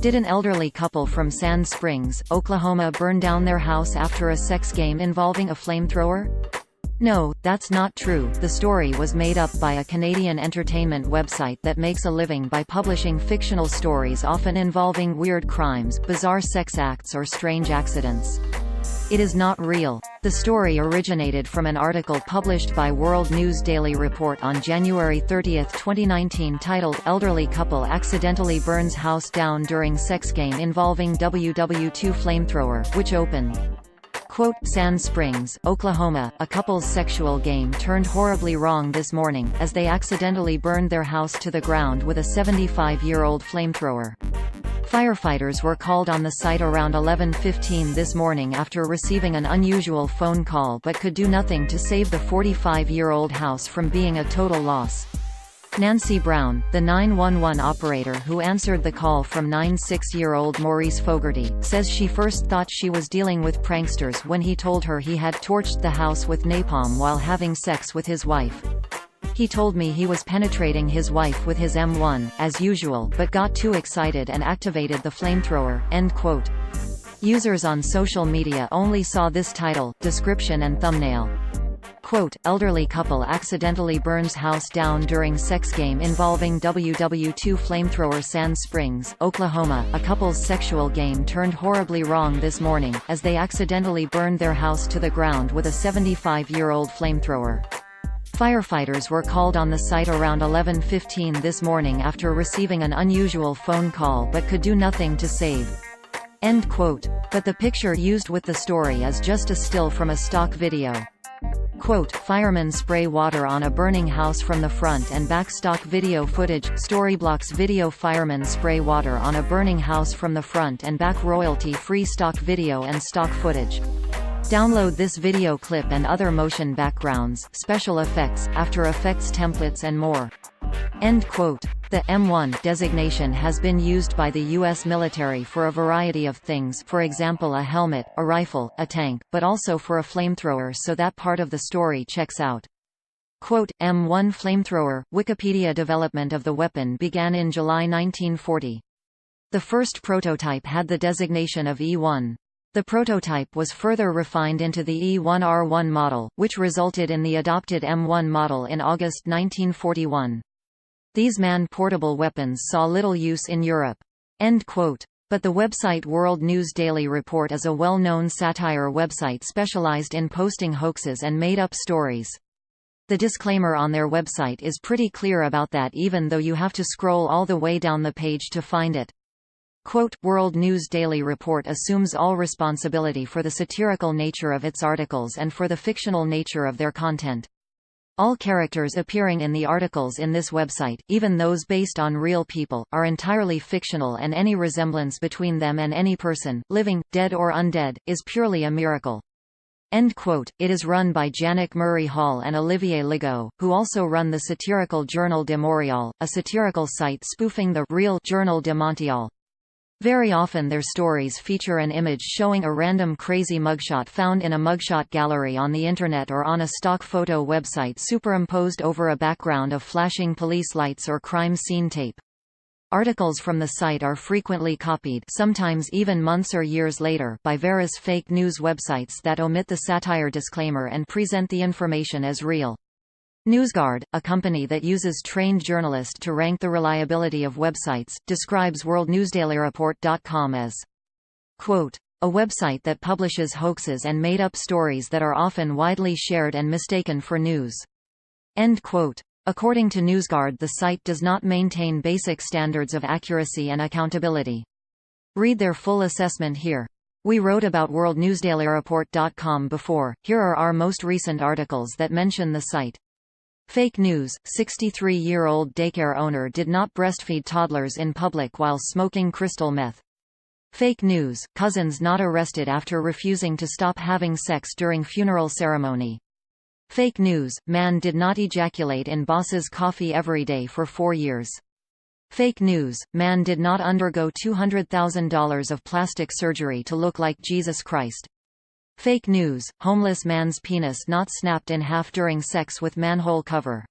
Did an elderly couple from Sand Springs, Oklahoma burn down their house after a sex game involving a flamethrower? No, that's not true. The story was made up by a Canadian entertainment website that makes a living by publishing fictional stories often involving weird crimes, bizarre sex acts or strange accidents. It is not real. The story originated from an article published by World News Daily Report on January 30, 2019 titled "Elderly Couple Accidentally Burns House Down During Sex Game Involving WW2 Flamethrower," which opened, quote, "Sand Springs, Oklahoma, a couple's sexual game turned horribly wrong this morning, as they accidentally burned their house to the ground with a 75-year-old flamethrower." Firefighters were called on the site around 11:15 this morning after receiving an unusual phone call but could do nothing to save the 45-year-old house from being a total loss. Nancy Brown, the 911 operator who answered the call from 96-year-old Maurice Fogarty, says she first thought she was dealing with pranksters when he told her he had torched the house with napalm while having sex with his wife. "He told me he was penetrating his wife with his M1, as usual, but got too excited and activated the flamethrower." End quote. Users on social media only saw this title, description and thumbnail. Quote, "Elderly couple accidentally burns house down during sex game involving WW2 flamethrower." Sand Springs, Oklahoma, a couple's sexual game turned horribly wrong this morning, as they accidentally burned their house to the ground with a 75-year-old flamethrower. Firefighters were called on the site around 11:15 this morning after receiving an unusual phone call but could do nothing to save. End quote. But the picture used with the story is just a still from a stock video. Quote, "Firemen spray water on a burning house from the front and back." Stock video footage, Storyblocks video. Firemen spray water on a burning house from the front and back. Royalty-free stock video and stock footage. Download this video clip and other motion backgrounds, special effects, After Effects templates and more. End quote. The M1 designation has been used by the U.S. military for a variety of things, for example a helmet, a rifle, a tank, but also for a flamethrower, so that part of the story checks out. Quote, M1 flamethrower, Wikipedia. Development of the weapon began in July 1940. The first prototype had the designation of E1. The prototype was further refined into the E1R1 model, which resulted in the adopted M1 model in August 1941. These man-portable weapons saw little use in Europe. End quote. But the website World News Daily Report is a well-known satire website specialized in posting hoaxes and made-up stories. The disclaimer on their website is pretty clear about that, even though you have to scroll all the way down the page to find it. Quote, "World News Daily Report assumes all responsibility for the satirical nature of its articles and for the fictional nature of their content. All characters appearing in the articles in this website, even those based on real people, are entirely fictional, and any resemblance between them and any person, living, dead or undead, is purely a miracle." End quote. It is run by Janek Murray Hall and Olivier Legault, who also run the satirical Journal de Montréal, a satirical site spoofing the real Journal de Montréal. Very often their stories feature an image showing a random crazy mugshot found in a mugshot gallery on the internet or on a stock photo website superimposed over a background of flashing police lights or crime scene tape. Articles from the site are frequently copied, sometimes even months or years later, by various fake news websites that omit the satire disclaimer and present the information as real. NewsGuard, a company that uses trained journalists to rank the reliability of websites, describes WorldNewsDailyReport.com as, quote, "a website that publishes hoaxes and made-up stories that are often widely shared and mistaken for news." End quote. According to NewsGuard, the site does not maintain basic standards of accuracy and accountability. Read their full assessment here. We wrote about WorldNewsDailyReport.com before. Here are our most recent articles that mention the site. Fake news, 63-year-old daycare owner did not breastfeed toddlers in public while smoking crystal meth. Fake news, cousins not arrested after refusing to stop having sex during funeral ceremony. Fake news, man did not ejaculate in boss's coffee every day for 4 years. Fake news, man did not undergo $200,000 of plastic surgery to look like Jesus Christ. Fake news, homeless man's penis not snapped in half during sex with manhole cover.